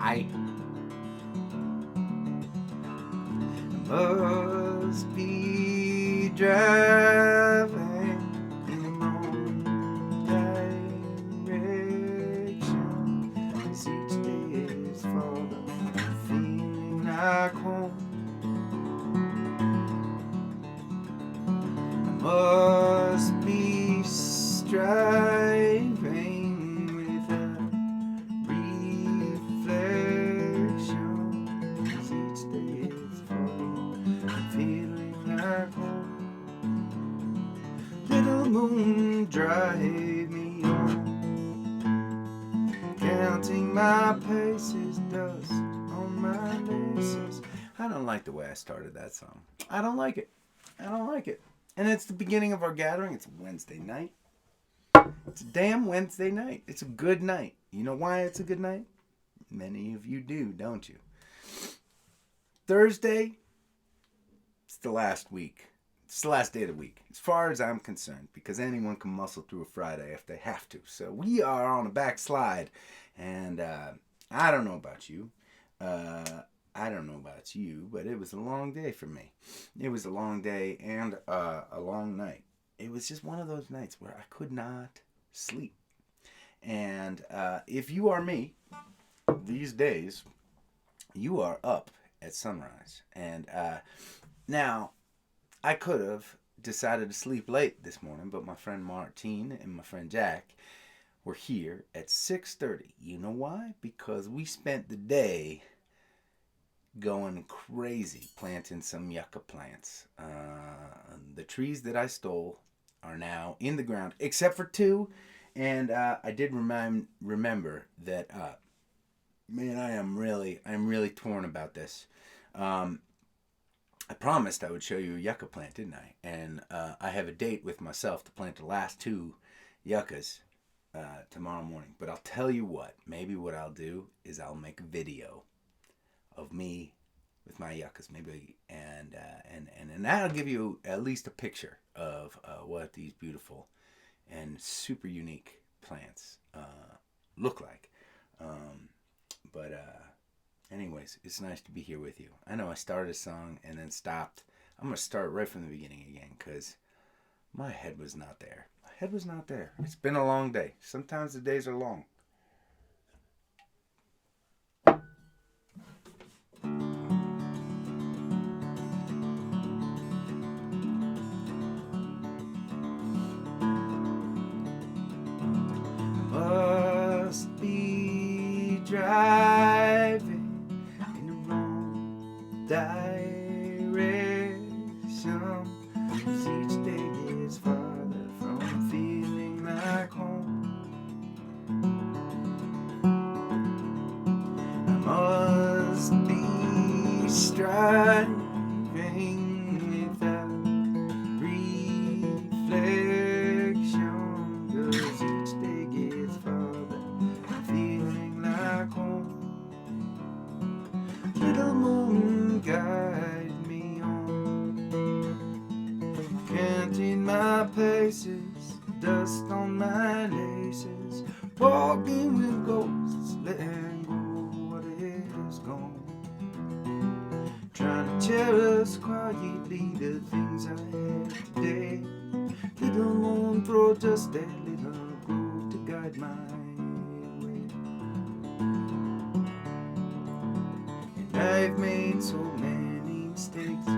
I must be driving in the wrong direction, as each day is falling, I'm feeling like home. I must be striving with a reflection, as each day is falling, I'm feeling like home. Little moon, drive me home, counting my paces, dust on my laces. I don't like the way I started that song. I don't like it. I don't like it. And it's the beginning of our gathering. It's Wednesday night. It's a damn Wednesday night. It's a good night. You know why it's a good night? Many of you do, don't you? Thursday, it's the last week. It's the last day of the week, as far as I'm concerned, because anyone can muscle through a Friday if they have to. So we are on a backslide, and I don't know about you. I don't know about you, but it was a long day for me. It was a long day and a long night. It was just one of those nights where I could not sleep. And if you are me, these days, you are up at sunrise. And now, I could have decided to sleep late this morning, but my friend Martine and my friend Jack were here at 6:30. You know why? Because we spent the day going crazy planting some yucca plants. The trees that I stole are now in the ground, except for two. And I did remember that, man, I'm really torn about this. I promised I would show you a yucca plant, didn't I? And I have a date with myself to plant the last two yuccas tomorrow morning. But I'll tell you what, maybe what I'll do is I'll make a video of me with my yuccas, maybe, and that'll give you at least a picture of what these beautiful and super unique plants look like. Anyways, it's nice to be here with you. I know I started a song and then stopped. I'm going to start right from the beginning again because my head was not there. My head was not there. It's been a long day. Sometimes the days are long. Must be driving in the wrong direction, as each day is farther from feeling like home. I must be striving without reflection, 'cause each day gets farther from feeling like home. Little moon, guide me on, counting my paces, dust on my laces, walking with ghosts, letting go what is gone, trying to cherish quietly the things I had today. Little moon, throw just a little glow to guide my way. I've made so many mistakes,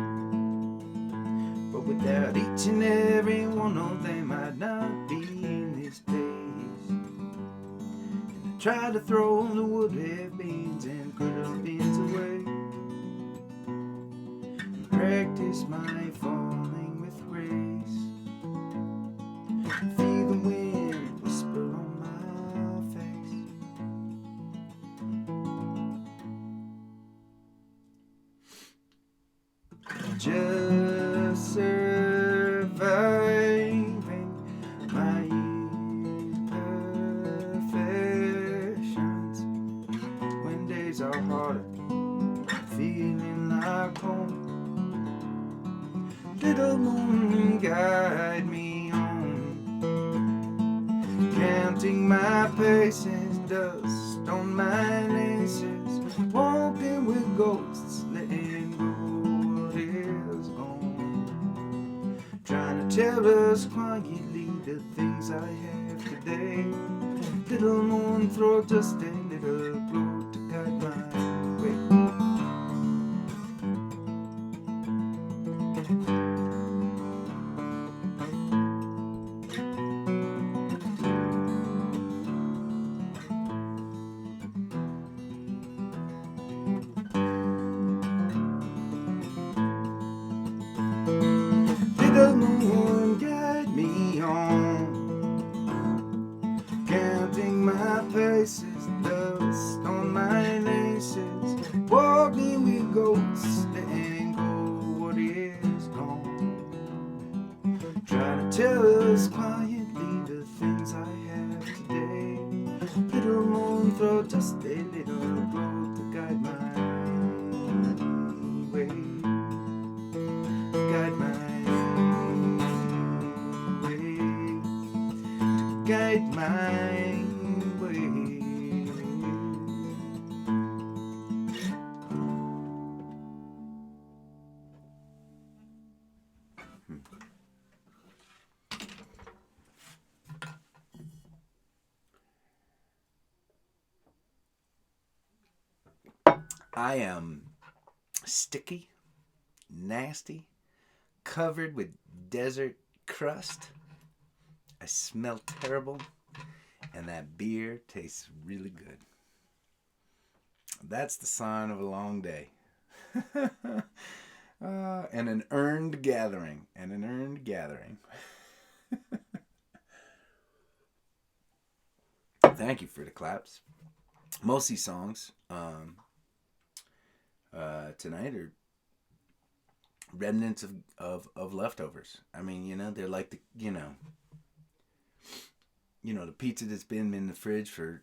but without each and every one of them, I'd not be in this place. And I tried to throw the would have beens and could have beens away, and practice my falling with grace. Feel the wind whisper on my face. Just surviving my imperfections. When days are harder, feeling like home. Little moon, guide me on, counting my paces, dust on my laces, walking with ghosts, letting go what is gone. Trying to tell us quietly the things I have today. Little moon, throw just a little glow to guide my way. Little moon, guide me on, counting my paces, dust on my laces, walking with ghosts, letting go what is gone. Trying to tell us quietly the things I have today. Little moon, throw just a little glow to guide my way. Guide my guide my way. I am sticky, nasty, covered with desert crust. I smell terrible, and that beer tastes really good. That's the sign of a long day. And an earned gathering. Thank you for the claps. Most of these songs tonight are remnants of leftovers. I mean, they're like the the pizza that's been in the fridge for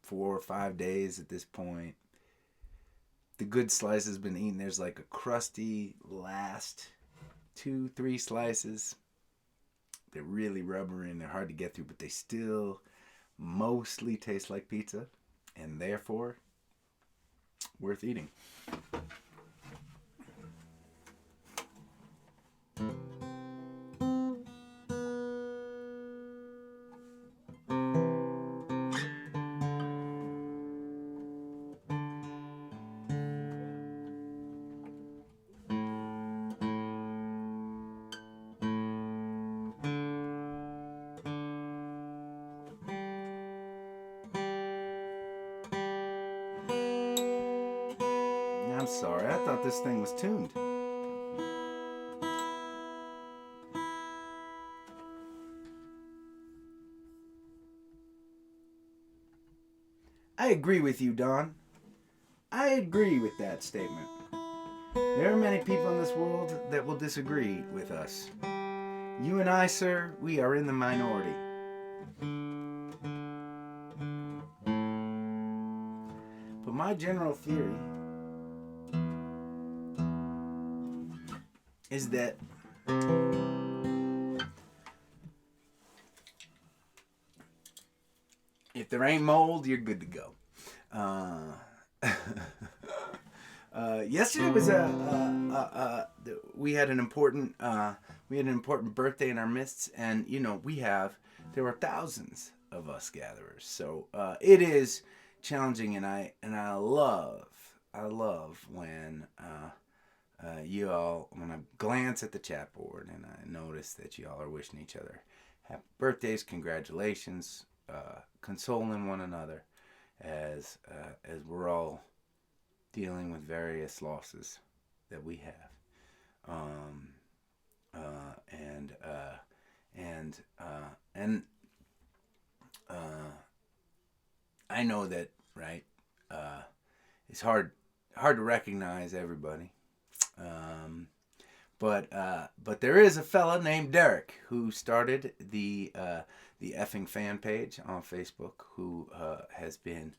4 or 5 days at this point. The good slice has been eaten. There's like a crusty last 2-3 slices. They're really rubbery and they're hard to get through, but they still mostly taste like pizza, and therefore worth eating. I'm sorry, I thought this thing was tuned. I agree with you, Don. I agree with that statement. There are many people in this world that will disagree with us. You and I, sir, we are in the minority. But my general theory is that if there ain't mold, you're good to go. Yesterday was we had an important birthday in our midst, and there were thousands of us gatherers. So it is challenging, and I love when you all, when I glance at the chat board and I notice that you all are wishing each other happy birthdays, congratulations, consoling one another as we're all dealing with various losses that we have, I know that, right? It's hard to recognize everybody, but there is a fella named Derek who started the effing fan page on Facebook, who has been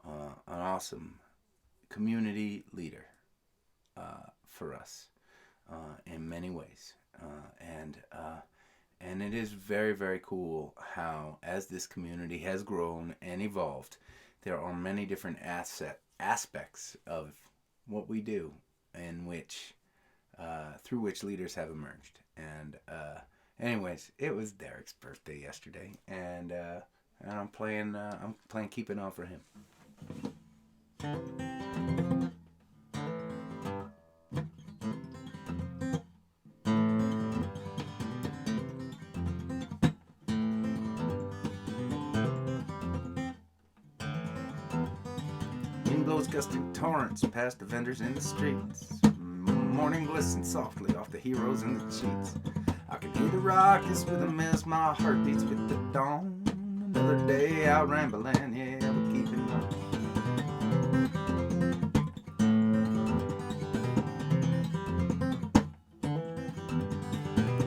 an awesome community leader for us in many ways, and it is very, very cool how, as this community has grown and evolved, there are many different aspects of what we do in which through which leaders have emerged. And anyways, it was Derek's birthday yesterday, and I'm playing Keep It On for him. Wind blows gusting torrents past the vendors in the streets. Morning glistens softly off the heroes in the cheats. I can hear the rockets with a mess, my heart beats with the dawn. Another day out rambling, yeah, we're keeping on.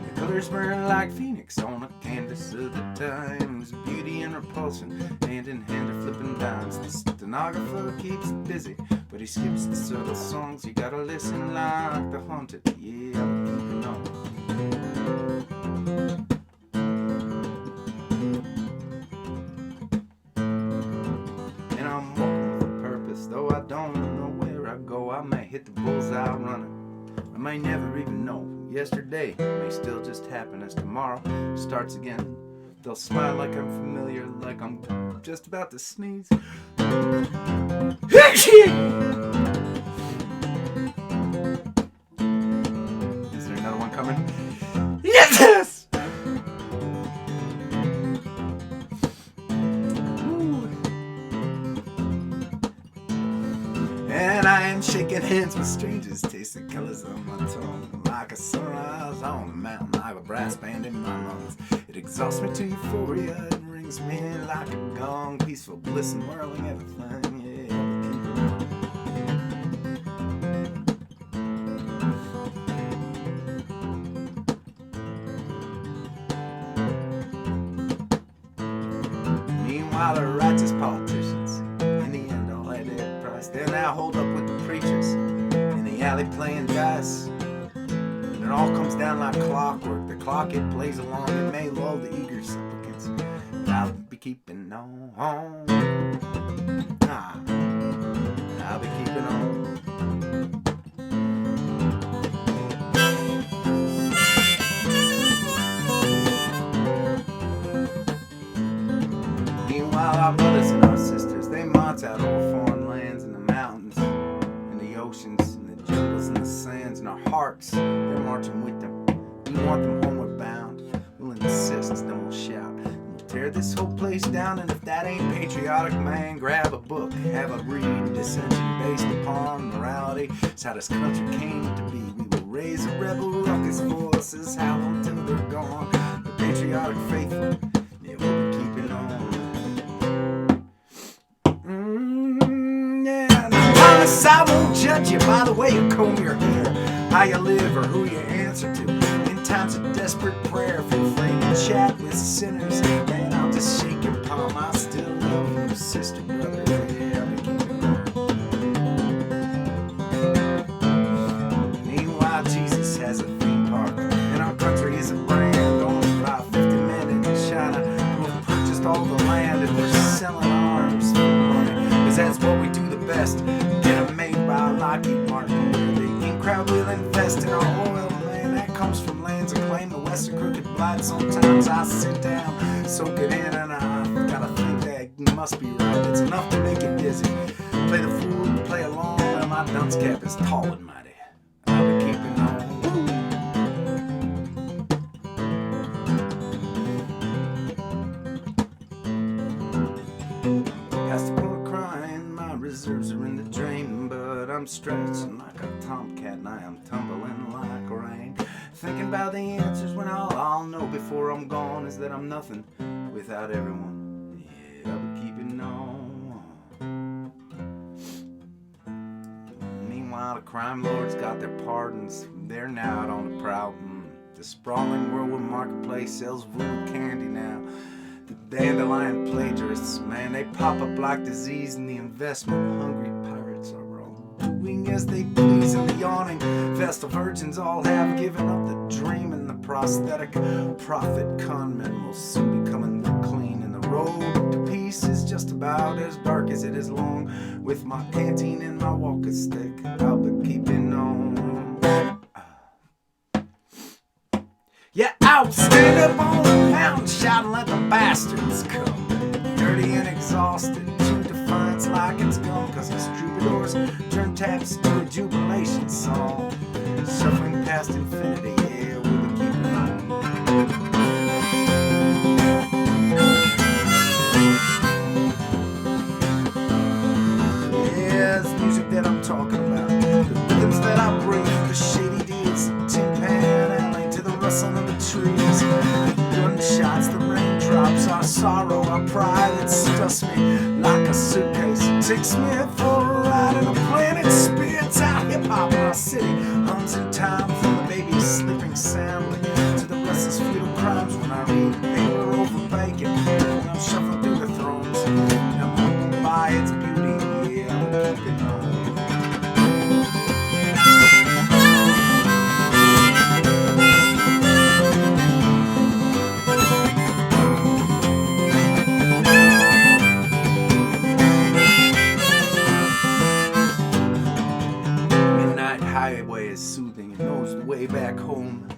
The colors burn like phoenix on a canvas of the times. Beauty and repulsion, hand in hand are flipping dimes. The stenographer keeps busy, but he skips the subtle songs. You gotta listen like the haunted, yeah, we're keeping on. And I'm walking with a purpose, though I don't know where I go. I may hit the bullseye running, I may never even know. Yesterday may still just happen as tomorrow starts again. They'll smile like I'm familiar, like I'm just about to sneeze. Is there another one coming? Yes! Ooh. And I am shaking hands with strangers, tasting colors on my tongue. Like a sunrise on a mountain, I have a brass band in my lungs. It exhausts me to euphoria, it rings me like a gong. Peaceful bliss and whirling everything, yeah, we'll keep it on. Meanwhile, the righteous politicians, in the end, all at their price. They now hold up with the preachers in the alley playing dice. It all comes down like clockwork. The clock it plays along. It may lull the eager supplicants, but I'll be keeping on. I'll be keeping on. Meanwhile, our brothers and our sisters, they march out over foreign lands and the mountains and the oceans and the jungles and the sands, and our hearts, they're marching with them. We want them homeward bound. We'll insist, then we'll shout. We'll tear this whole place down, and if that ain't patriotic, man, grab a book, have a read. Dissension based upon morality, it's how this country came to be. We will raise a rebel ruckus voices, howl until they're gone. The patriotic faithful, yeah, we'll be keeping on. Yeah, and I promise I won't judge you by the way you comb your hair, how you live, or who you answer to. In times of desperate prayer, feel free to chat with sinners. Man, I'll just shake your palm. I still love you, sister, brother. Yeah, I'll be keeping on. Meanwhile, Jesus has a theme park, and our country is a brand owned by 50 men in China who have purchased all the land, and they're selling arms for money. Cause that's what we do the best. Get them made by Lockheed Martin. The in crowd will invest in our oil. Comes from lands acclaimed the Western crooked blight. Sometimes I sit down, soak it in, and I gotta think that must be right. It's enough to make it dizzy. Play the fool, play along, and my dunce cap is tall and mighty. I'll be keeping on. Past the point of crying, my reserves are in the drain, but I'm stretching like a tomcat and I am tumbling like rain. Thinking about the answers when I'll know before I'm gone is that I'm nothing without everyone. Yeah, I'll be keeping on. Meanwhile, the crime lords got their pardons. They're now out on the prowl. The sprawling worldwide marketplace sells voodoo candy now. The dandelion plagiarists, man, they pop up like disease, and the investment-hungry pirates are all doing as they please. And the yawning Vestal virgins all have given up the dream, and the prosthetic prophet conmen will soon be coming clean. And the road to peace is just about as dark as it is long. With my canteen and my walking stick, I'll be keeping on. Yeah, I'll stand up on the mountain shouting, let the bastards come. Dirty and exhausted, to defiance like it's gone. Cause these troubadours turn taps to a jubilation song. Shuffling past infinity, yeah, we'll be keeping on. Yeah, it's music that I'm talking about. The rhythms that I bring, the shady deeds, Tin Pan Alley to the rustling of the trees. Gunshots, the raindrops, our sorrow, our pride, it stuffs me like a suitcase. It takes me for a ride in a plane. It spits out hip-hop in our city. Hums in time from the babies sleeping soundly to the restless feudal crimes when I read paper over bacon. When I'm shuffling through the thrones, I'm humbled by its beauty. Yeah, I'm keeping on. Highway is soothing and knows the way back home.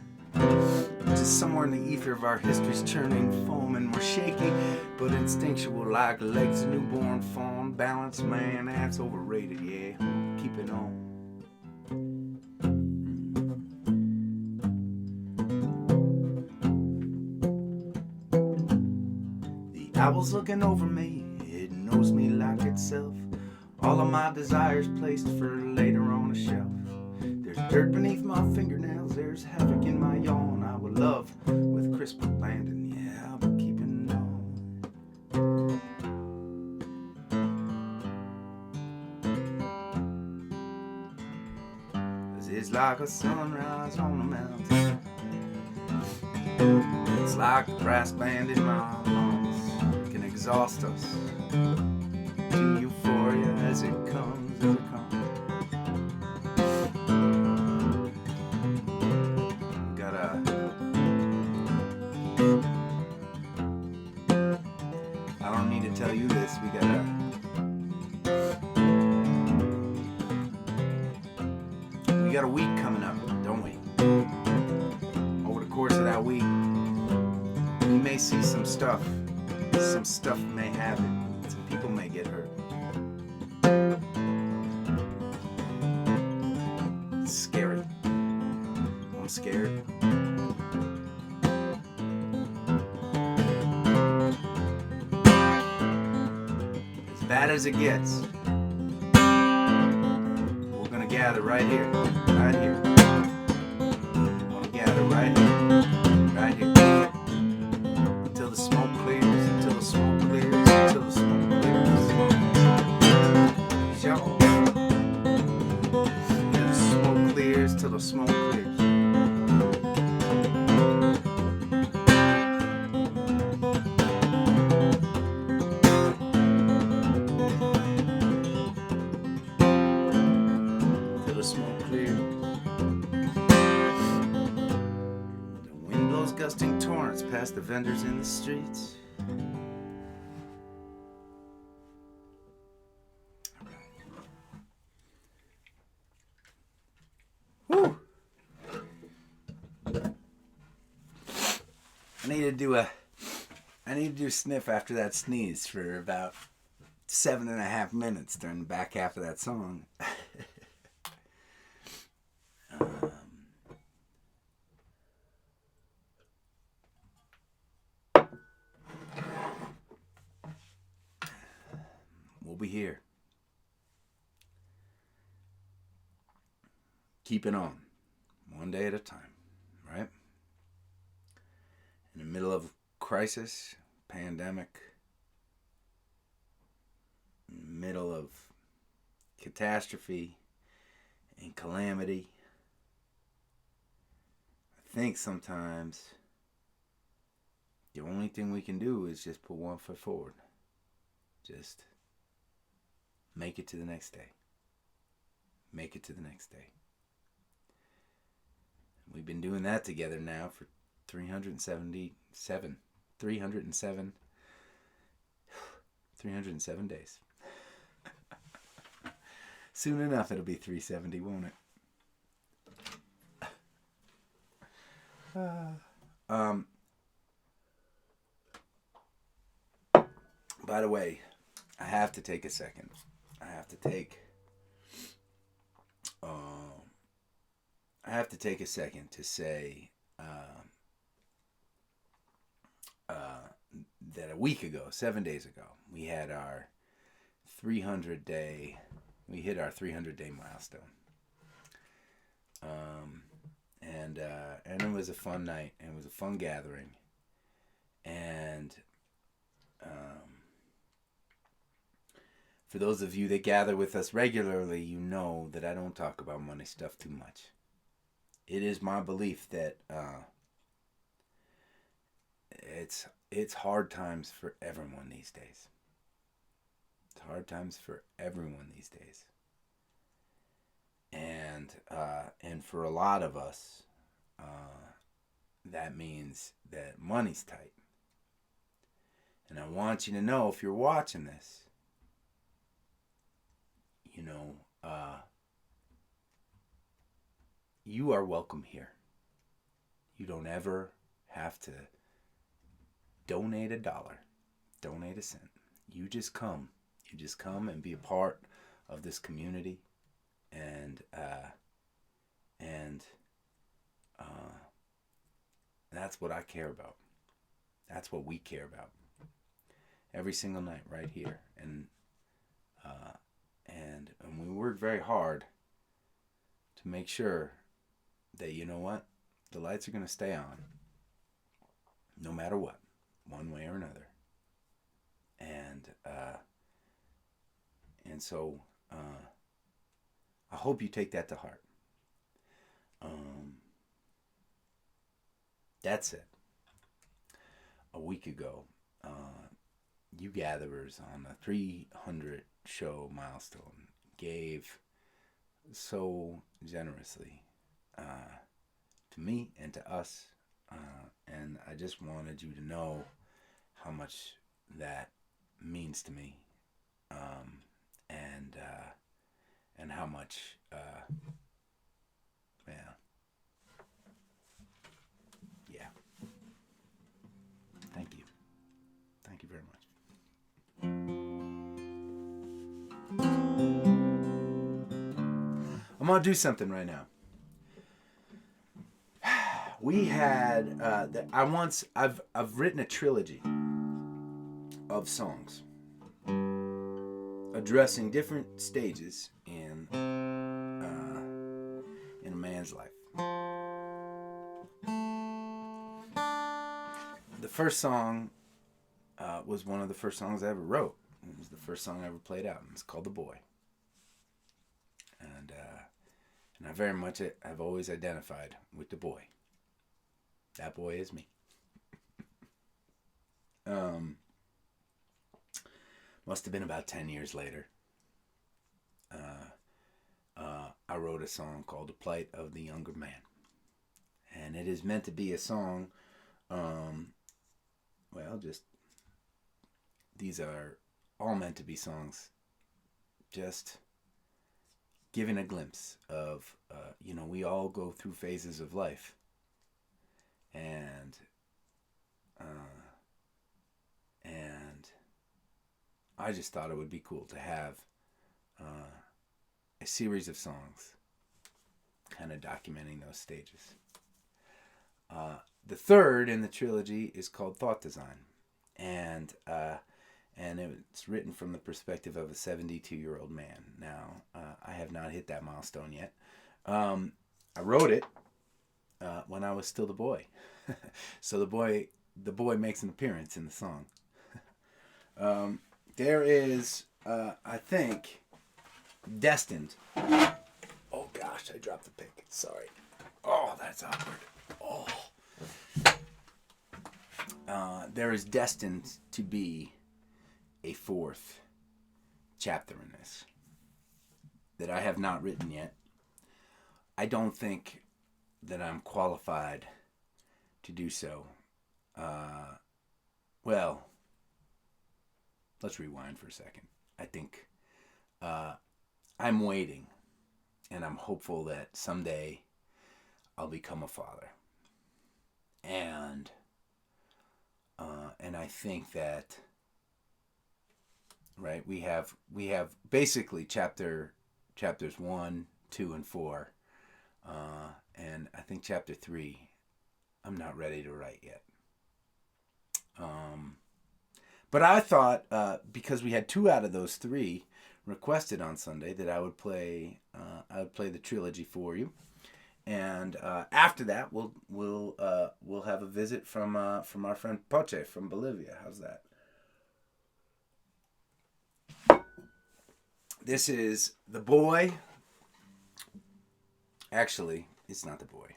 Just somewhere in the ether of our history's churning foam, and we're shaky but instinctual like legs of newborn fawn. Balanced man, that's overrated, yeah. Keep it on. The owl's looking over me, it knows me like itself. All of my desires placed for later on a shelf. There's dirt beneath my fingernails, there's havoc in my yawn. I would love with crisp abandon, yeah, I'll be keeping on. Cause it's like a sunrise on the mountain. It's like a brass band in my lungs. It can exhaust us to euphoria as it comes, as it comes. I don't need to tell you this, we got a week coming up, don't we? Over the course of that week, we may see some stuff may happen, some people may get hurt. It's scary. I'm scared. Bad as it gets, we're gonna gather right here, right here. We're gonna gather right here, right here. Until the smoke clears, until the smoke clears, until the smoke clears. Y'all. Till the smoke clears, till the smoke clears. Gusting torrents past the vendors in the streets. Woo! I need to do a sniff after that sneeze for about 7.5 minutes during the back half of that song. We'll be here. Keep it on. One day at a time, right? In the middle of crisis, pandemic, in the middle of catastrophe and calamity, I think sometimes the only thing we can do is just put one foot forward. Just make it to the next day. Make it to the next day. We've been doing that together now for 307 307 days. Soon enough, it'll be 370, won't it? By the way, I have to take a second. I have to take a second to say that a week ago, 7 days ago, we had our 300-day. We hit our 300-day milestone. And it was a fun night, and it was a fun gathering. And for those of you that gather with us regularly, you know that I don't talk about money stuff too much. It is my belief that it's hard times for everyone these days. It's hard times for everyone these days. And for a lot of us, that means that money's tight. And I want you to know, if you're watching this, you know, you are welcome here. You don't ever have to donate $1, donate a cent. You just come. You just come and be a part of this community, and that's what I care about. That's what we care about. Every single night, right here, and we work very hard to make sure that, you know what, the lights are going to stay on, no matter what, one way or another, and so I hope you take that to heart. That said, a week ago, you gatherers on the 300 show milestone gave so generously to me and to us, and I just wanted you to know how much that means to me, and how much yeah, thank you very much. I'm gonna do something right now. We had I've written a trilogy of songs addressing different stages in a man's life. The first song was one of the first songs I ever wrote. It was the first song I ever played out, and it's called "The Boy." And I very much have always identified with the boy. That boy is me. Must have been about 10 years later. I wrote a song called "The Plight of the Younger Man," and it is meant to be a song. These are all meant to be songs. Just giving a glimpse of, we all go through phases of life. And I just thought it would be cool to have a series of songs kind of documenting those stages. The third in the trilogy is called "Thought Design," and it's written from the perspective of a 72-year-old man. Now, I have not hit that milestone yet. I wrote it when I was still the boy. So the boy makes an appearance in the song. There is, I think, destined. Oh gosh, I dropped the pick. Sorry. Oh, that's awkward. Oh. There is destined to be a fourth chapter in this that I have not written yet. I don't think that I'm qualified to do so. let's rewind for a second. I think I'm waiting, and I'm hopeful that someday I'll become a father. And I think that, right, we have basically chapters 1, 2, and 4, and I think chapter 3 I'm not ready to write yet. But I thought, because we had 2 out of those 3 requested on Sunday, that I would play the trilogy for you, and after that we'll have a visit from our friend Poche from Bolivia. How's that? This is the boy. Actually, it's not the boy.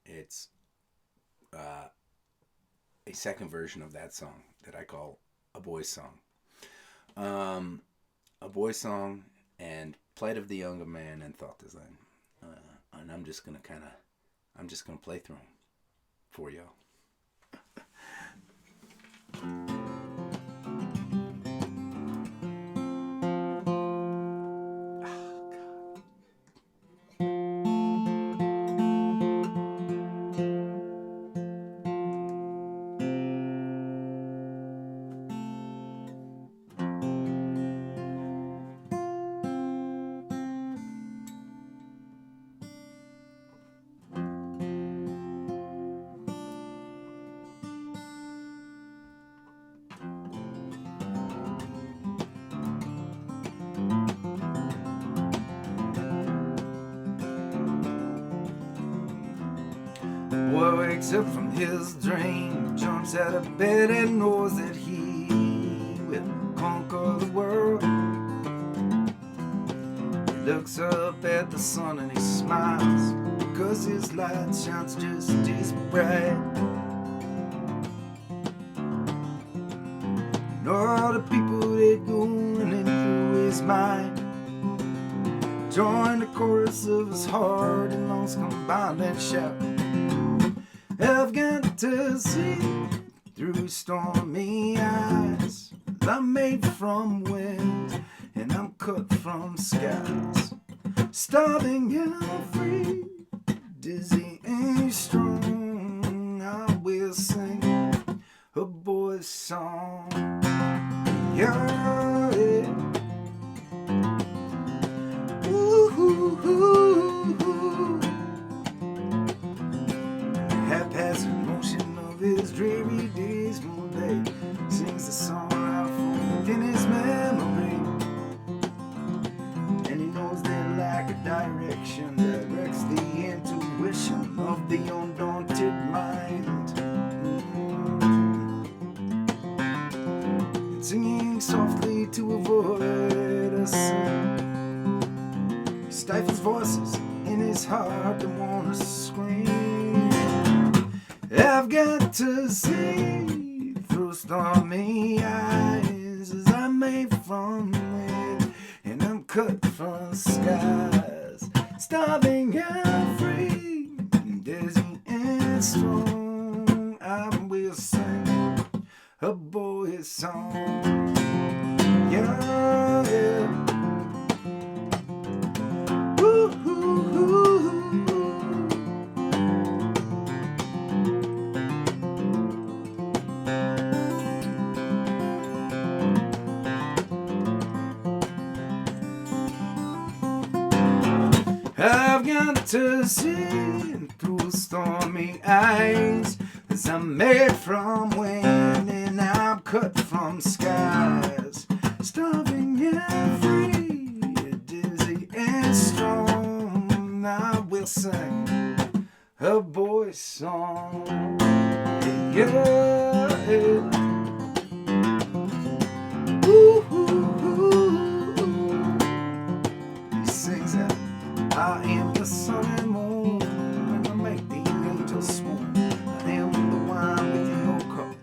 It's a second version of that song that I call a boy's song. A boy's song and Plight of the Younger Man and Thought Design. And I'm just gonna play through them for y'all. Boy wakes up from his dream, jumps out of bed and knows that he will conquer the world. He looks up at the sun and he smiles, because his light shines just as bright. And all the people that go running through his mind join the chorus of his heart and lungs combined and shout, I've got to see through stormy eyes. I'm made from wind and I'm cut from skies. Starving and free, dizzy and strong, I will sing a boy's song. Yeah, yeah. Ooh, ooh, ooh, ooh. Haphazard motion of his dreary dismal day sings the song out from within his memory, and he knows that like a direction directs the intuition of the undaunted mind. And singing softly to avoid a sin, he stifles voices in his heart that wanna scream. I've got to see through stormy eyes, as I'm made from wind and I'm cut from skies. Starving and free, dizzy and strong, I will sing a boy's song. Yeah, yeah. Ooh, ooh, ooh. I've got to see through stormy eyes, as I'm made from wind and I'm cut from skies. Starving and free, dizzy and strong, I will sing a boy's song. Yeah, yeah. Ooh, ooh, ooh, ooh. He sings out, I am the sun and moon, and I make the angels swoon. I am the wine within your cup,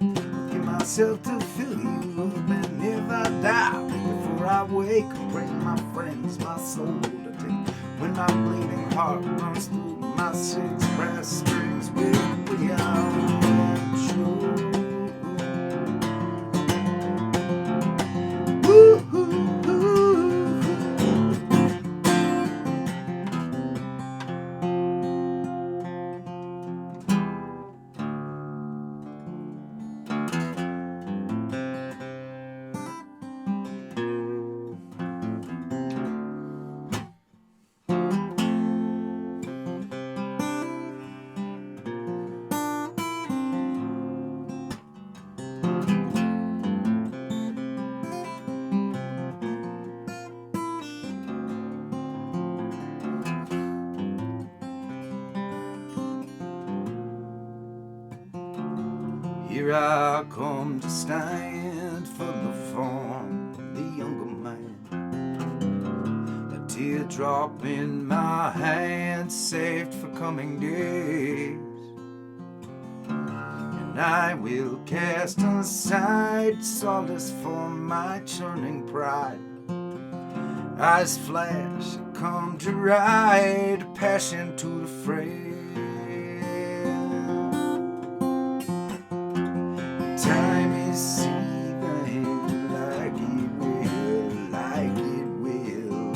give myself to fill you up. And if I die before I wake, bring my friends, my soul to take. When my bleeding heart runs through my 6 brass strings, we'll be out. Here I come to stand for the form, the younger man. A teardrop in my hand, saved for coming days. And I will cast aside solace for my churning pride. Eyes flash, come to ride, passion to the fray. Time is seething like it will, like it will.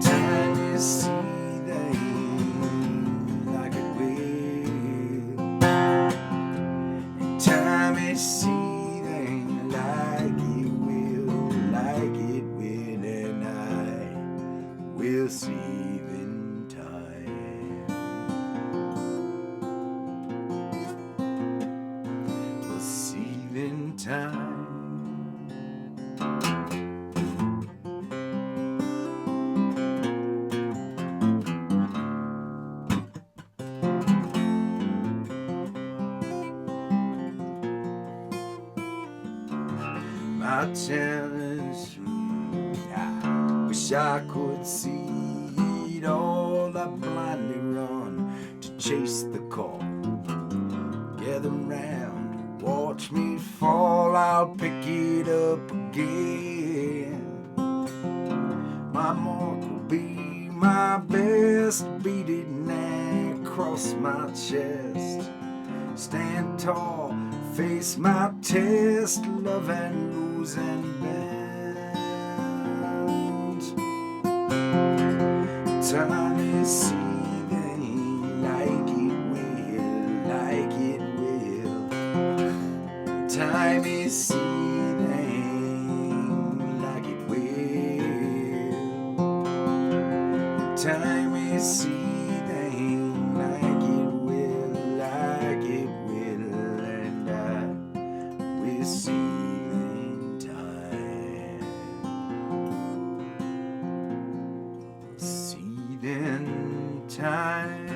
Time is seething like it will. Time is seething like it will, like it will, and I will seethe in time. Will seethe in time. My challenge, I wish I could see it all. I blindly run to chase the call. Gather round, watch me fall, I'll pick it up again. My mark will be my best, beat it now across my chest. Stand tall, face my test, love and lose and bend. Time is seething like it will, like it will. Time is seething like it will. Time is seething like it will, like it will, and I will seethe in time. Seethe in time.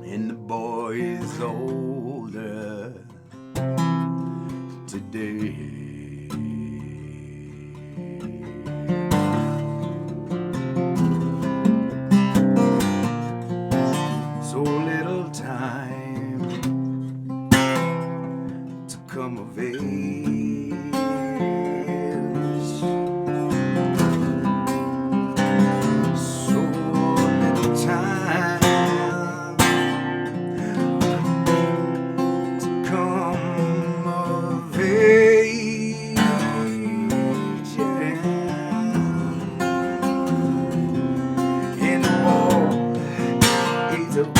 And the boy is older today. So little time to come of age. So little time to come of age. And the boy is old.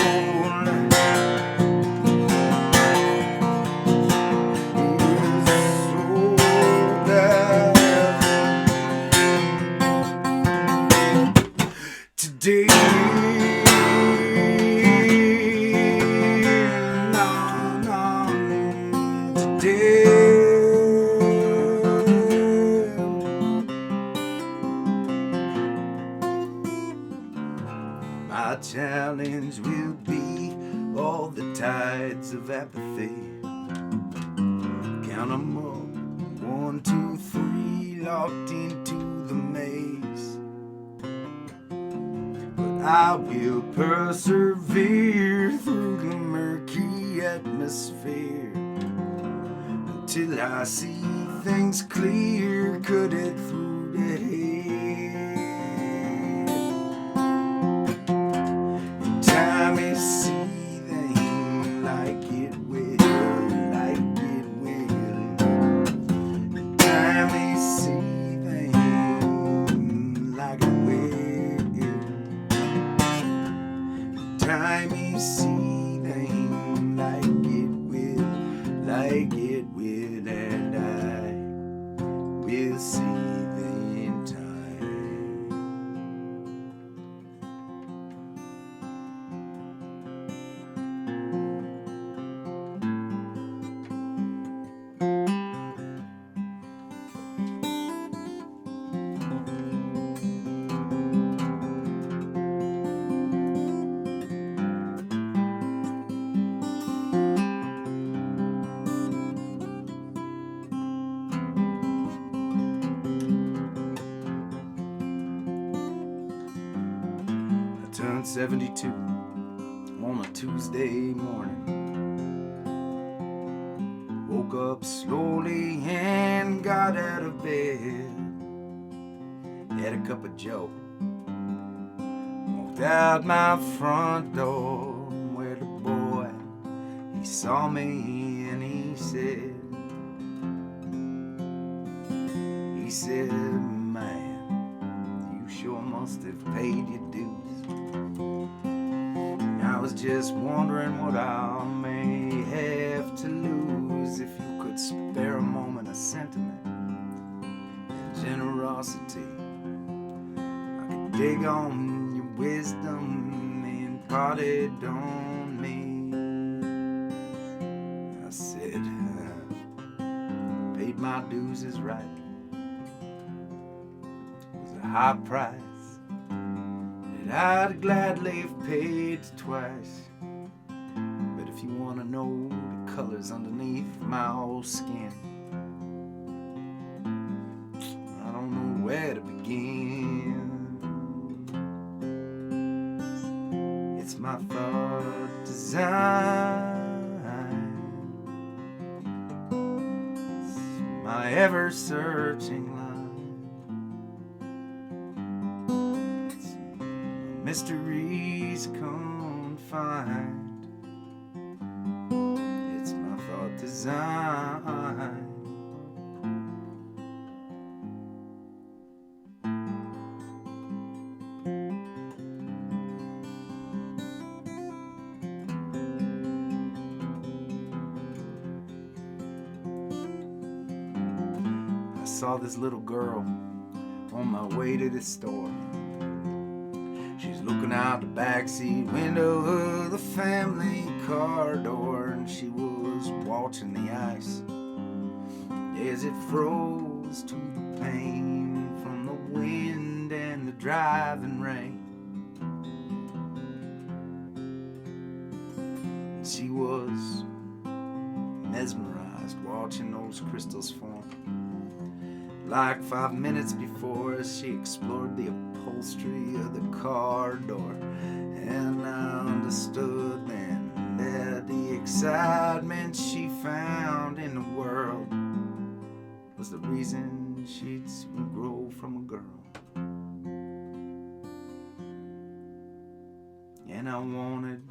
Today, no, today, my challenge will be all the tides of apathy. Count 'em up, 1, 2, 3, locked into the maze. I will persevere through the murky atmosphere until I see things clear, cut it through the head. And time is seething like it will, like it will. And time is seething like it will. Time is seething like it will, and I seething tide. Turned 72 on a Tuesday morning. Woke up slowly and got out of bed. Had a cup of joe. Walked out my front door where the boy, he saw me and he said, man, you sure must have paid your dues. I was just wondering what I may have to lose if you could spare a moment of sentiment and generosity. I could dig on your wisdom imparted on me. I said, paid my dues is right. It was a high price I'd gladly have paid twice. But if you want to know the colors underneath my old skin, I don't know where to begin. It's my thought design, it's my ever-searching line. Mysteries confined. It's my thought design. I saw this little girl on my way to the store. She's looking out the backseat window of the family car door, and she was watching the ice as it froze to the pain from the wind and the driving rain. And she was mesmerized watching those crystals form. Like 5 minutes before, she explored the upholstery of the car door, and I understood then that the excitement she found in the world was the reason she'd soon grow from a girl. And I wanted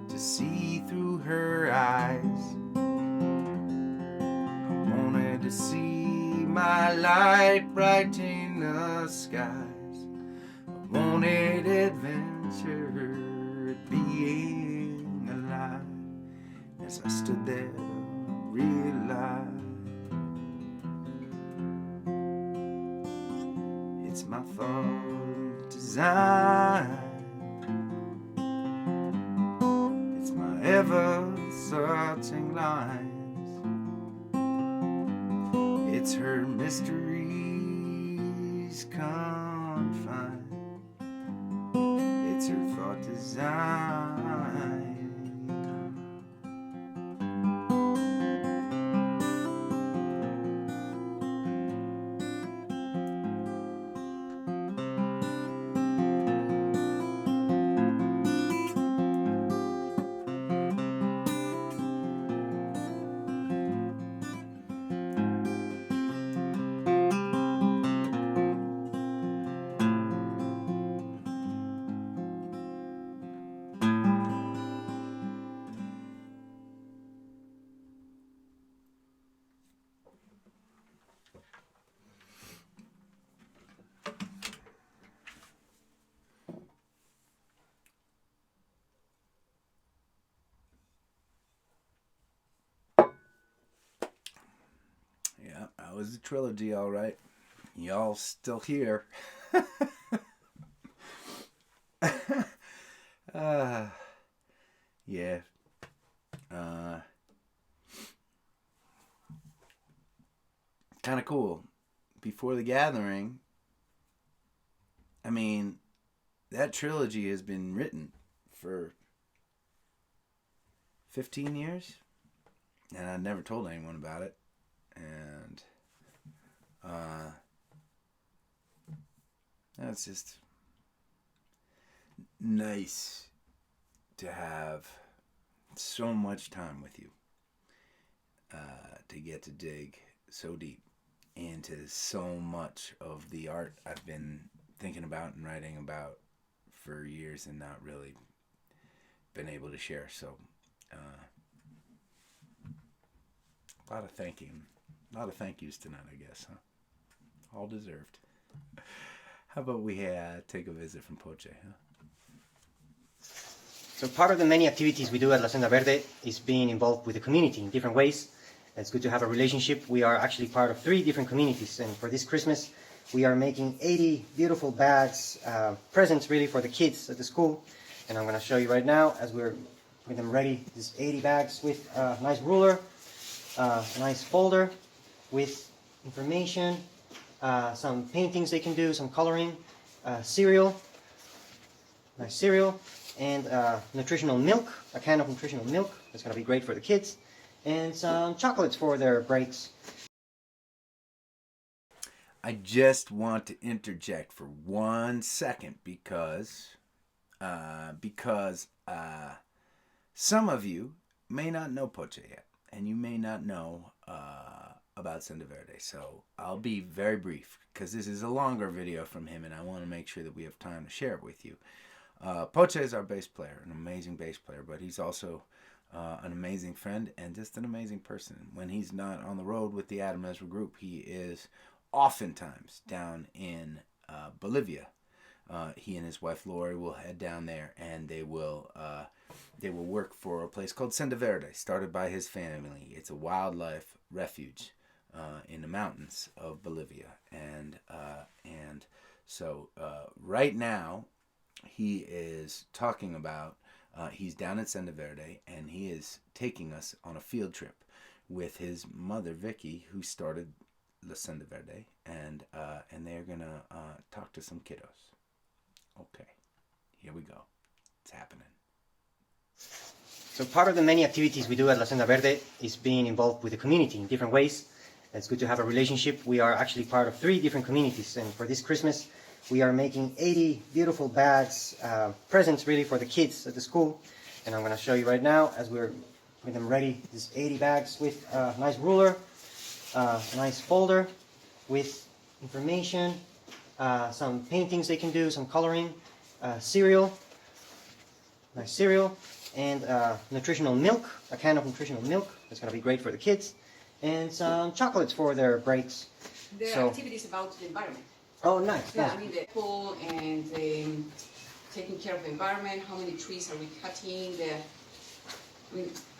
to see through her eyes. I wanted to see my light bright in the skies. I wanted adventure, being alive. As I stood there, I realized it's my thought design. It's my ever-searching lines. It's her mysteries confined. It's her thought design. Yeah, that was the trilogy, all right. Y'all still here. uh, yeah. Kind of cool. Before the Gathering, I mean, that trilogy has been written for 15 years, and I never told anyone about it. And it's just nice to have so much time with you, to get to dig so deep into so much of the art I've been thinking about and writing about for years and not really been able to share. So a lot of thank yous tonight, I guess, huh? All deserved. How about we take a visit from Poche, huh? So part of the many activities we do at La Senda Verde is being involved with the community in different ways. It's good to have a relationship. We are actually part of 3 different communities, and for this Christmas we are making 80 beautiful bags, presents really for the kids at the school. And I'm going to show you right now as we're putting them ready. These 80 bags with a nice ruler, a nice folder with information, some paintings they can do, some coloring, cereal, nice cereal, and nutritional milk, a can of nutritional milk. That's going to be great for the kids, and some chocolates for their breaks. I just want to interject for 1 second because some of you may not know Poche yet, and you may not know about Senda Verde. So I'll be very brief because this is a longer video from him, and I want to make sure that we have time to share it with you. Poche is our bass player, an amazing bass player, but he's also an amazing friend and just an amazing person. When he's not on the road with the Adam Ezra group, he is oftentimes down in Bolivia. He and his wife Lori will head down there, and they will work for a place called Senda Verde, started by his family. It's a wildlife refuge in the mountains of Bolivia, and so right now he is talking about. He's down at Senda Verde, and he is taking us on a field trip with his mother Vicky, who started La Senda Verde, and they're gonna talk to some kiddos. Okay, here we go. It's happening. So part of the many activities we do at La Senda Verde is being involved with the community in different ways. It's good to have a relationship. We are actually part of 3 different communities, and for this Christmas we are making 80 beautiful bags, presents really for the kids at the school. And I'm going to show you right now as we're putting them ready. These 80 bags with a nice ruler, a nice folder with information, some paintings they can do, some coloring, cereal, nice cereal, and nutritional milk, a can of nutritional milk. That's going to be great for the kids, and some chocolates for their breaks. There are activities about the environment. Oh, nice. Yeah, Nice. I mean the pool and taking care of the environment. How many trees are we cutting? There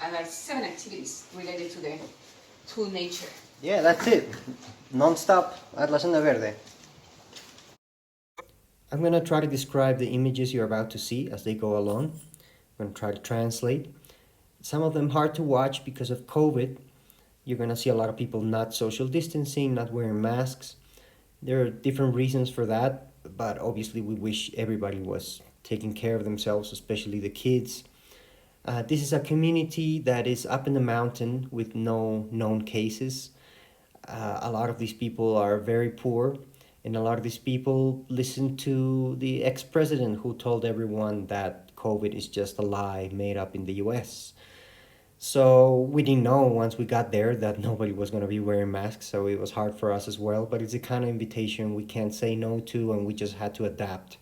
are 7 activities related to nature. Yeah, that's it. Non-stop at La Senda Verde. I'm going to try to describe the images you're about to see as they go along. I'm going to try to translate. Some of them hard to watch because of COVID. You're going to see a lot of people not social distancing, not wearing masks. There are different reasons for that, but obviously we wish everybody was taking care of themselves, especially the kids. This is a community that is up in the mountain with no known cases. A lot of these people are very poor, and a lot of these people listen to the ex-president who told everyone that COVID is just a lie made up in the US. So we didn't know once we got there that nobody was going to be wearing masks, so it was hard for us as well. But it's a kind of invitation we can't say no to, and we just had to adapt.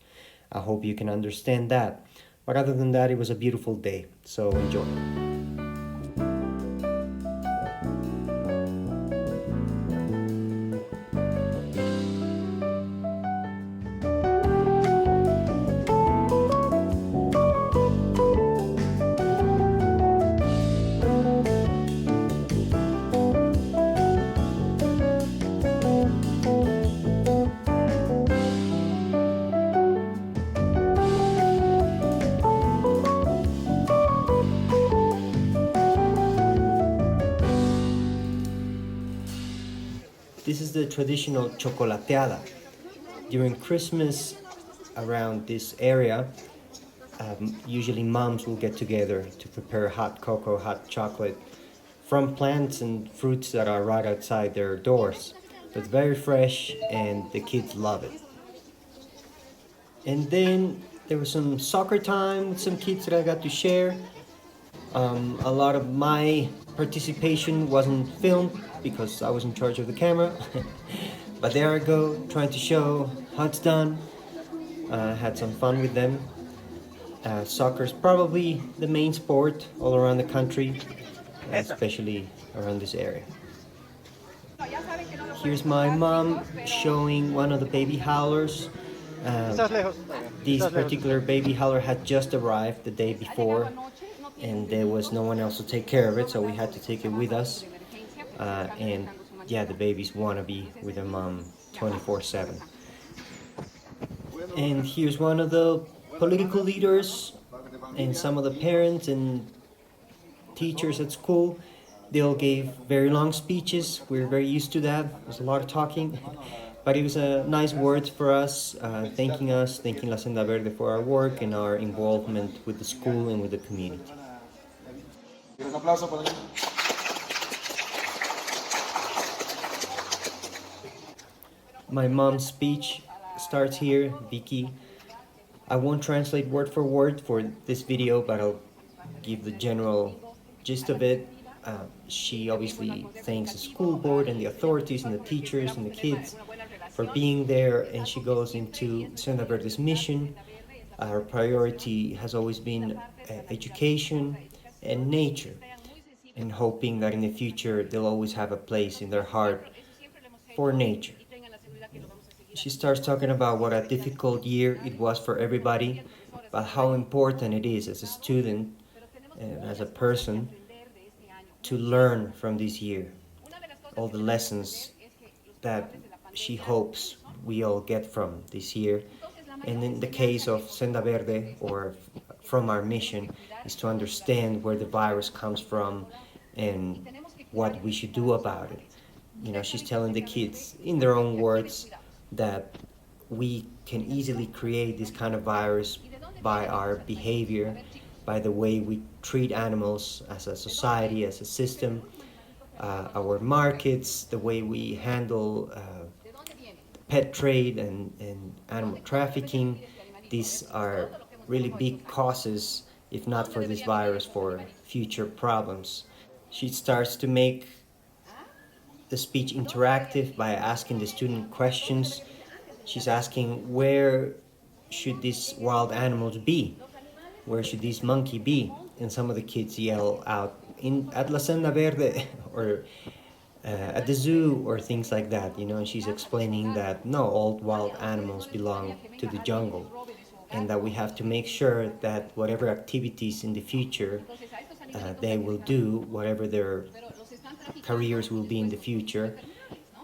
I hope you can understand that. But other than that, it was a beautiful day, so enjoy. is the traditional chocolateada. During Christmas, around this area, usually moms will get together to prepare hot cocoa, hot chocolate from plants and fruits that are right outside their doors. So it's very fresh and the kids love it. And then there was some soccer time with some kids that I got to share. A lot of my participation wasn't filmed because I was in charge of the camera. But there I go, trying to show how it's done. Had some fun with them. Soccer is probably the main sport all around the country, especially around this area. Here's my mom showing one of the baby howlers. This particular baby howler had just arrived the day before, and there was no one else to take care of it, so we had to take it with us. And yeah, the babies want to be with their mom 24/7. And here's one of the political leaders and some of the parents and teachers at school. They all gave very long speeches. We're very used to that. There's a lot of talking. But it was a nice words for us, thanking La Senda Verde for our work and our involvement with the school and with the community. My mom's speech starts here, Vicky. I won't translate word for word for this video, but I'll give the general gist of it. She obviously thanks the school board and the authorities and the teachers and the kids for being there, and she goes into Senda Verde's mission. Our priority has always been education and nature, and hoping that in the future they'll always have a place in their heart for nature. She starts talking about what a difficult year it was for everybody, but how important it is as a student and as a person to learn from this year. All the lessons that she hopes we all get from this year. And in the case of Senda Verde, or from our mission, is to understand where the virus comes from and what we should do about it. You know, she's telling the kids in their own words that we can easily create this kind of virus by our behavior, by the way we treat animals as a society, as a system, our markets, the way we handle pet trade and animal trafficking. These are really big causes, if not for this virus, for future problems. She starts to make the speech interactive by asking the student questions. She's asking, where should these wild animals be? Where should this monkey be? And some of the kids yell out, at La Senda Verde, or at the zoo, or things like that, you know. And she's explaining that no, all wild animals belong to the jungle, and that we have to make sure that whatever activities in the future they will do, whatever their careers will be in the future,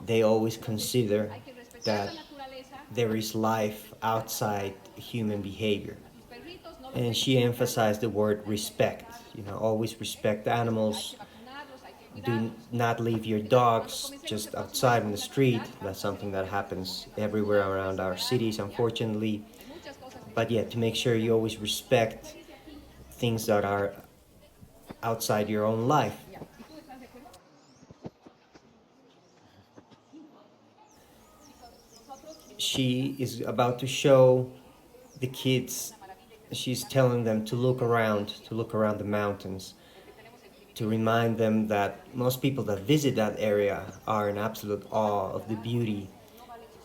they always consider that there is life outside human behavior. And she emphasized the word respect. You know, always respect animals. Do not leave your dogs just outside in the street. That's something that happens everywhere around our cities, unfortunately. But yeah, to make sure you always respect things that are outside your own life. She is about to show the kids, she's telling them to look around the mountains, to remind them that most people that visit that area are in absolute awe of the beauty,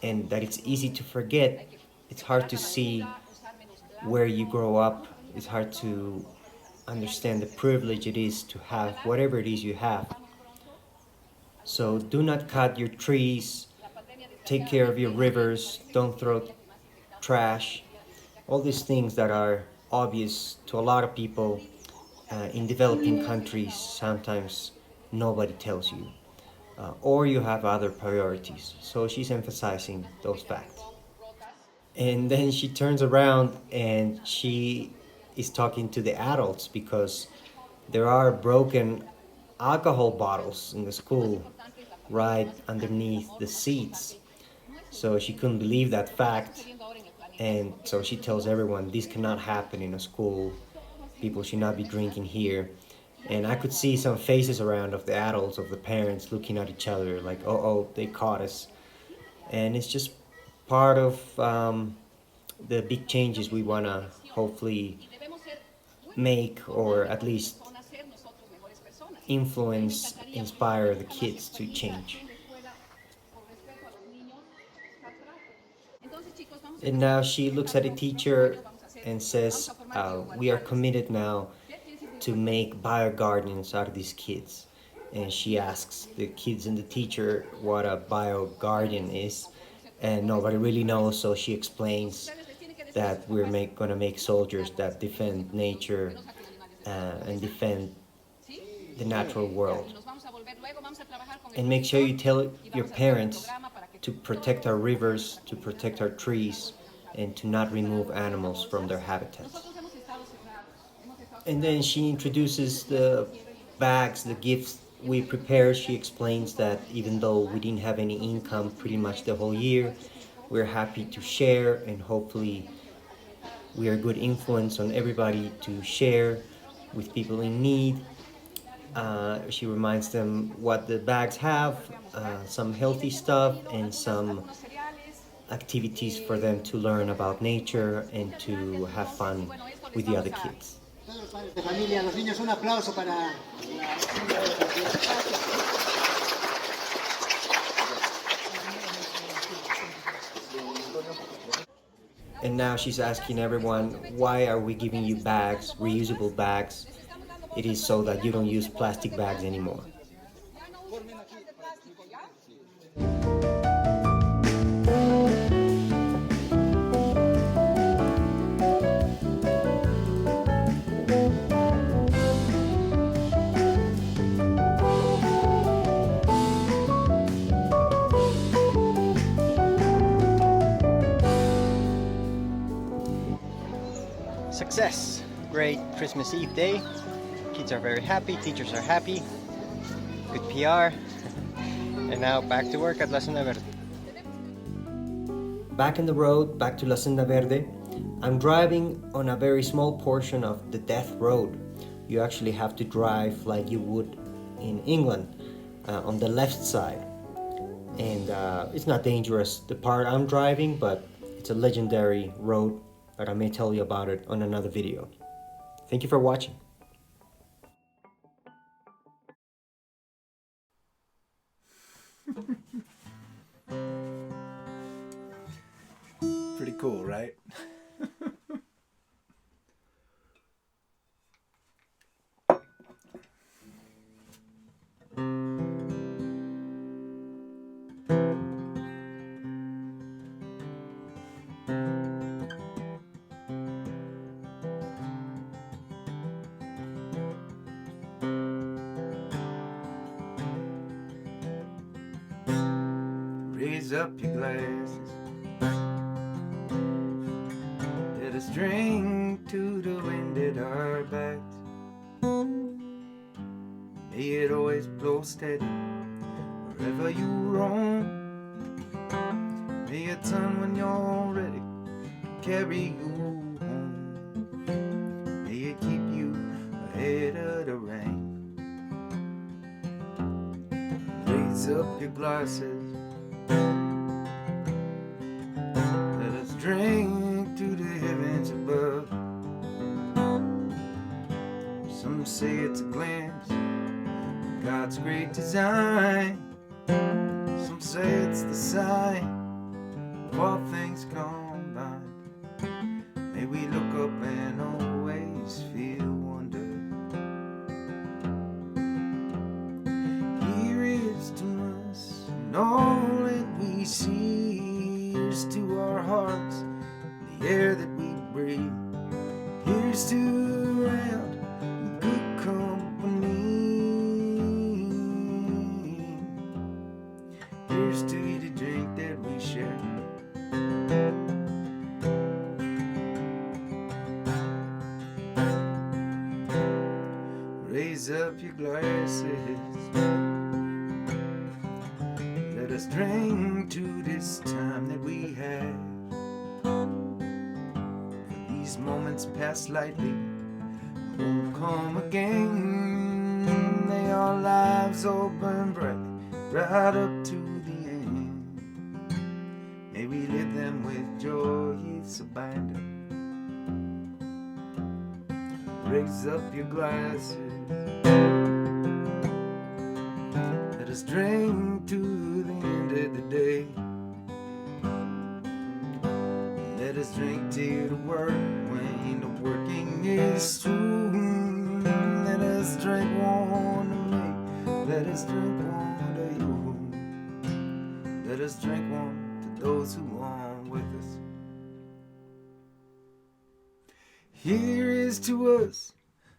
and that it's easy to forget. It's hard to see where you grow up. It's hard to understand the privilege it is to have whatever it is you have. So do not cut your trees, take care of your rivers, don't throw trash. All these things that are obvious to a lot of people in developing countries, sometimes nobody tells you. Or you have other priorities. So she's emphasizing those facts. And then she turns around and she is talking to the adults, because there are broken alcohol bottles in the school, right underneath the seats. So she couldn't believe that fact. And so she tells everyone this cannot happen in a school. People should not be drinking here. And I could see some faces around of the adults, of the parents looking at each other like, oh, they caught us. And it's just part of the big changes we want to hopefully make, or at least influence, inspire the kids to change. And now she looks at a teacher and says, we are committed now to make bio gardens out of these kids. And she asks the kids and the teacher what a bio garden is, and nobody really knows, so she explains that we're gonna make soldiers that defend nature and defend the natural world. And make sure you tell your parents to protect our rivers, to protect our trees, and to not remove animals from their habitats. And then she introduces the bags, the gifts we prepare. She explains that even though we didn't have any income pretty much the whole year, we're happy to share, and hopefully we are a good influence on everybody to share with people in need. She reminds them what the bags have, some healthy stuff, and some activities for them to learn about nature and to have fun with the other kids. And now she's asking everyone, why are we giving you bags, reusable bags? It is so that you don't use plastic bags anymore. Success! Great Christmas Eve day. Kids are very happy, teachers are happy, good PR. And now back to work at La Senda Verde. Back in the road, back to La Senda Verde. I'm driving on a very small portion of the Death Road. You actually have to drive like you would in England, on the left side. And it's not dangerous, the part I'm driving, but it's a legendary road, but I may tell you about it on another video. Thank you for watching. Pretty cool, right? Raise up your glasses, let us drink to the wind at our backs. May it always blow steady wherever you roam. May it turn when you're ready to carry you home. May it keep you ahead of the rain. Raise up your glasses, let us drink to the heavens above. Some say it's a glance of God's great design. Some say it's the sign of all things combined. May we look up and always feel wonder. Here is to us and all that we see. Here's to our hearts, the air that we breathe. Here's to around good company. Here's to eat a drink that we share. Raise up your glasses, to this time that we had. For these moments pass lightly, won't come again. They our lives all burn bright, right up to the end. May we live them with joy, so bind them. Raise up your glasses, let us drink to the end of the day. Let us drink till the work when the working is through. Let us drink one to me, let us drink one to you. Let us drink one to those who are with us. Here is to us,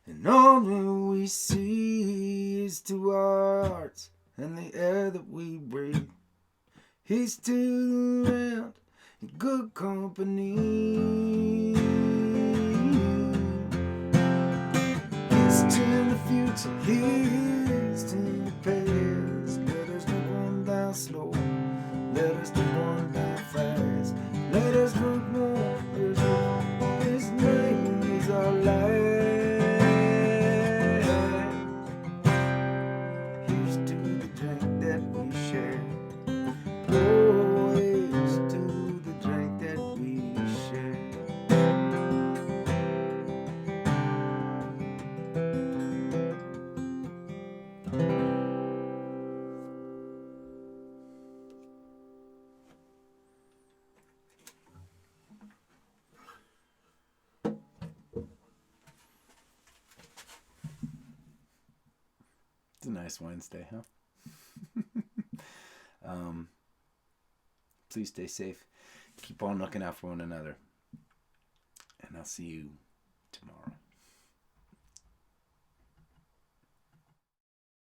and all that we see is to our hearts and the air that we breathe. Here's to the land and good company. Here's to the future, here's to the past. Let us drink one down slow, let us drink one down fast. Let us drink more, let us drink more. His name is our life. Here's to the drink that we share. Oh, here's to the drink that we share. It's a nice Wednesday, huh? Please stay safe. Keep on looking out for one another. And I'll see you tomorrow.